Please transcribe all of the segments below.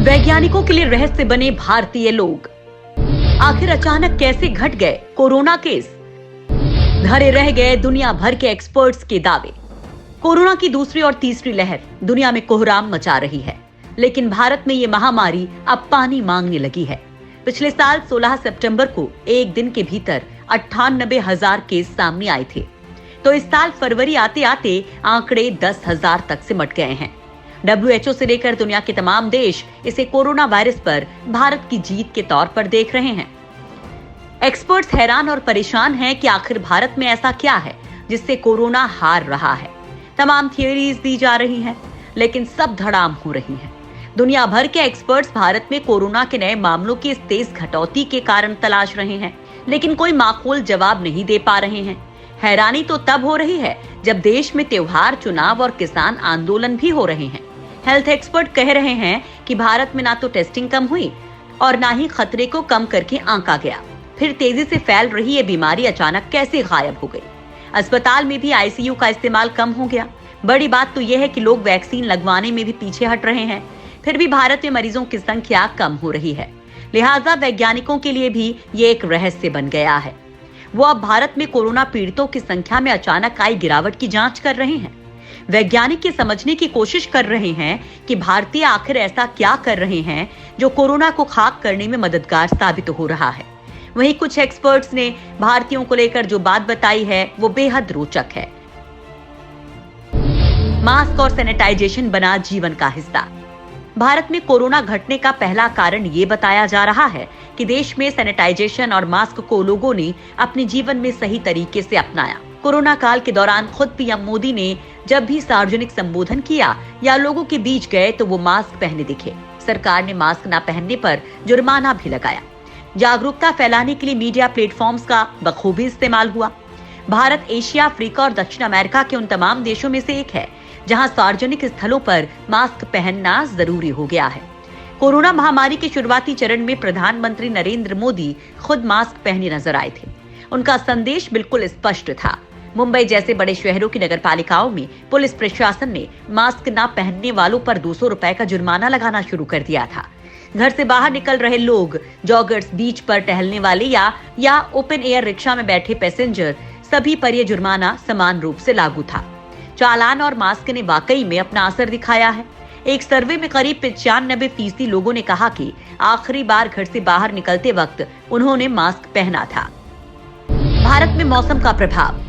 वैज्ञानिकों के लिए रहस्य बने भारतीय लोग। आखिर अचानक कैसे घट गए कोरोना केस? धरे रह गए दुनिया भर के एक्सपर्ट्स के दावे। कोरोना की दूसरी और तीसरी लहर दुनिया में कोहराम मचा रही है, लेकिन भारत में ये महामारी अब पानी मांगने लगी है। पिछले साल 16 सितंबर को एक दिन के भीतर 98,000 केस सामने आए थे, तो इस साल फरवरी आते आते आंकड़े 10,000 तक सिमट गए हैं। WHO से लेकर दुनिया के तमाम देश इसे कोरोना वायरस पर भारत की जीत के तौर पर देख रहे हैं। एक्सपर्ट्स हैरान और परेशान हैं कि आखिर भारत में ऐसा क्या है जिससे कोरोना हार रहा है। तमाम थियरीज दी जा रही हैं, लेकिन सब धड़ाम हो रही हैं। दुनिया भर के एक्सपर्ट्स भारत में कोरोना के नए मामलों की इस तेज घटौती के कारण तलाश रहे हैं, लेकिन कोई माकूल जवाब नहीं दे पा रहे हैं। हैरानी तो तब हो रही है जब देश में त्योहार, चुनाव और किसान आंदोलन भी हो रहे हैं। हेल्थ एक्सपर्ट कह रहे हैं कि भारत में ना तो टेस्टिंग कम हुई और ना ही खतरे को कम करके आंका गया। फिर तेजी से फैल रही ये बीमारी अचानक कैसे गायब हो गई? अस्पताल में भी आईसीयू का इस्तेमाल कम हो गया। बड़ी बात तो यह है कि लोग वैक्सीन लगवाने में भी पीछे हट रहे हैं, फिर भी भारत में मरीजों की संख्या कम हो रही है। लिहाजा वैज्ञानिकों के लिए भी ये एक रहस्य बन गया है। वो अब भारत में कोरोना पीड़ितों की संख्या में अचानक आई गिरावट की जांच कर रहे हैं। वैज्ञानिक ये समझने की कोशिश कर रहे हैं कि भारतीय आखिर ऐसा क्या कर रहे हैं जो कोरोना को खाक करने में मददगार साबित हो रहा है। वहीं कुछ एक्सपर्ट्स ने भारतीयों को लेकर जो बात बताई है वो बेहद रोचक है। मास्क और सैनिटाइजेशन बना जीवन का हिस्सा। भारत में कोरोना घटने का पहला कारण ये बताया जा रहा है कि देश में सैनिटाइजेशन और मास्क को लोगों ने अपने जीवन में सही तरीके से अपनाया। कोरोना काल के दौरान खुद पीएम मोदी ने जब भी सार्वजनिक संबोधन किया या लोगों के बीच गए तो वो मास्क पहने दिखे। सरकार ने मास्क न पहनने पर जुर्माना भी लगाया। जागरूकता फैलाने के लिए मीडिया प्लेटफॉर्म्स का बखूबी इस्तेमाल हुआ। भारत एशिया, अफ्रीका और दक्षिण अमेरिका के उन तमाम देशों में से एक है जहां सार्वजनिक स्थलों पर मास्क पहनना जरूरी हो गया है। कोरोना महामारी के शुरुआती चरण में प्रधानमंत्री नरेंद्र मोदी खुद मास्क पहने नजर आए थे। उनका संदेश बिल्कुल स्पष्ट था। मुंबई जैसे बड़े शहरों की नगरपालिकाओं में पुलिस प्रशासन ने मास्क न पहनने वालों पर 200 रुपए का जुर्माना लगाना शुरू कर दिया था। घर से बाहर निकल रहे लोग, जॉगर्स, बीच पर टहलने वाले या ओपन एयर रिक्शा में बैठे पैसेंजर, सभी पर यह जुर्माना समान रूप से लागू था। चालान और मास्क ने वाकई में अपना असर दिखाया है। एक सर्वे में करीब 95% लोगों ने कहा कि आखिरी बार घर से बाहर निकलते वक्त उन्होंने मास्क पहना था। भारत में मौसम का प्रभाव।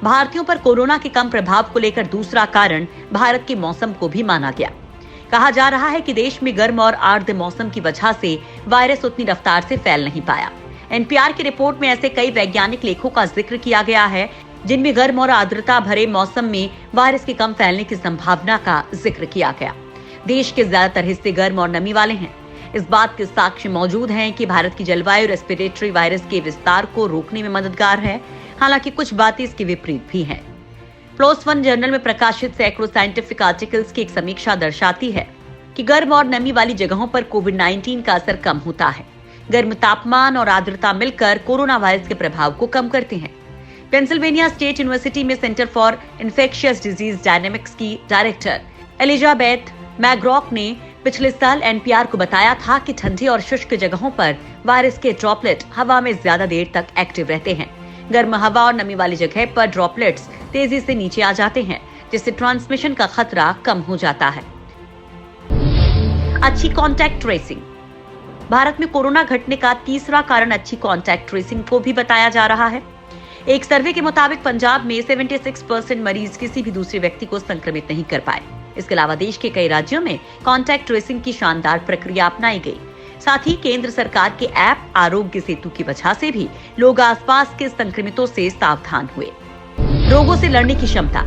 भारतीयों पर कोरोना के कम प्रभाव को लेकर दूसरा कारण भारत के मौसम को भी माना गया। कहा जा रहा है कि देश में गर्म और आर्द्र मौसम की वजह से वायरस उतनी रफ्तार से फैल नहीं पाया। एनपीआर की रिपोर्ट में ऐसे कई वैज्ञानिक लेखों का जिक्र किया गया है जिनमें गर्म और आर्द्रता भरे मौसम में वायरस के कम फैलने की संभावना का जिक्र किया गया। देश के ज्यादातर हिस्से गर्म और नमी वाले हैं। इस बात के साक्ष्य मौजूद हैं कि भारत की जलवायु रेस्पिरेटरी वायरस के विस्तार को रोकने में मददगार है। हालांकि कुछ बातें इसके विपरीत भी हैं। PLOS ONE जर्नल में प्रकाशित सैकड़ों साइंटिफिक आर्टिकल्स की एक समीक्षा दर्शाती है कि गर्म और नमी वाली जगहों पर कोविड-19 का असर कम होता है। गर्म तापमान और आर्द्रता मिलकर कोरोना वायरस के प्रभाव को कम करते हैं। पेंसिल्वेनिया स्टेट यूनिवर्सिटी में centre for infectious disease dynamics की डायरेक्टर एलिजाबेथ मैग्रॉक ने पिछले साल एनपीआर को बताया था कि ठंडी और शुष्क जगहों पर वायरस के ड्रॉपलेट हवा में ज्यादा देर तक एक्टिव रहते हैं। गर्म हवा और नमी वाली जगह पर ड्रॉपलेट्स तेजी से नीचे आ जाते हैं, जिससे ट्रांसमिशन का खतरा कम हो जाता है। अच्छी कांटेक्ट ट्रेसिंग। भारत में कोरोना घटने का तीसरा कारण अच्छी कांटेक्ट ट्रेसिंग को भी बताया जा रहा है। एक सर्वे के मुताबिक पंजाब में 76% मरीज किसी भी दूसरे व्यक्ति को संक्रमित नहीं कर पाए। इसके अलावा देश के कई राज्यों में कांटेक्ट ट्रेसिंग की शानदार प्रक्रिया अपनाई गई। साथ ही केंद्र सरकार के ऐप आरोग्य सेतु की वजह से भी लोग आसपास के संक्रमितों से सावधान हुए। रोगों से लड़ने की क्षमता।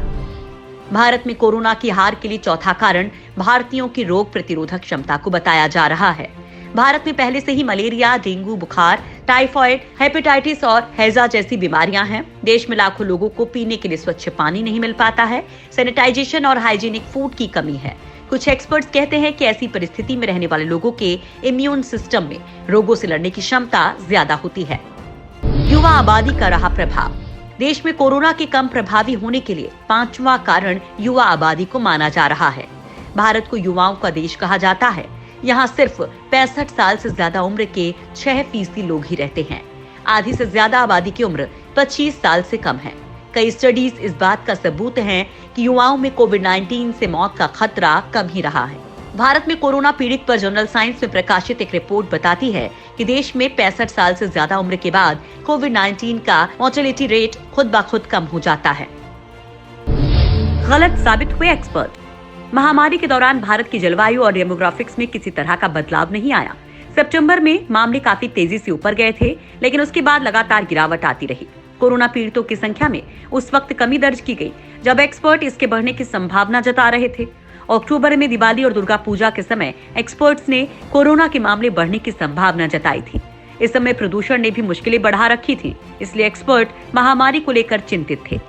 भारत में कोरोना की हार के लिए चौथा कारण भारतीयों की रोग प्रतिरोधक क्षमता को बताया जा रहा है। भारत में पहले से ही मलेरिया, डेंगू, बुखार, टाइफाइड, हेपेटाइटिस और हैजा जैसी बीमारियां हैं। देश में लाखों लोगों को पीने के लिए स्वच्छ पानी नहीं मिल पाता है। सैनिटाइजेशन और हाइजीनिक फूड की कमी है। कुछ एक्सपर्ट्स कहते हैं कि ऐसी परिस्थिति में रहने वाले लोगों के इम्यून सिस्टम में रोगों से लड़ने की क्षमता ज्यादा होती है। युवा आबादी का रहा प्रभाव। देश में कोरोना के कम प्रभावी होने के लिए पांचवा कारण युवा आबादी को माना जा रहा है। भारत को युवाओं का देश कहा जाता है। यहाँ सिर्फ 65 साल से ज्यादा उम्र के 6% लोग ही रहते हैं। आधी से ज्यादा आबादी की उम्र 25 साल से कम है। कई स्टडीज इस बात का सबूत हैं कि युवाओं में कोविड-19 से मौत का खतरा कम ही रहा है। भारत में कोरोना पीड़ित पर जर्नल साइंस में प्रकाशित एक रिपोर्ट बताती है कि देश में 65 साल से ज्यादा उम्र के बाद कोविड-19 का मोर्टेलिटी रेट खुद ब खुद कम हो जाता है। गलत साबित हुए एक्सपर्ट। महामारी के दौरान भारत की जलवायु और डेमोग्राफिक्स में किसी तरह का बदलाव नहीं आया। सितंबर में मामले काफी तेजी से ऊपर गए थे, लेकिन उसके बाद लगातार गिरावट आती रही। कोरोना पीड़ितों की संख्या में उस वक्त कमी दर्ज की गई जब एक्सपर्ट इसके बढ़ने की संभावना जता रहे थे। अक्टूबर में दिवाली और दुर्गा पूजा के समय एक्सपर्ट्स ने कोरोना के मामले बढ़ने की संभावना जताई थी। इस समय प्रदूषण ने भी मुश्किलें बढ़ा रखी थी, इसलिए एक्सपर्ट महामारी को लेकर चिंतित थे।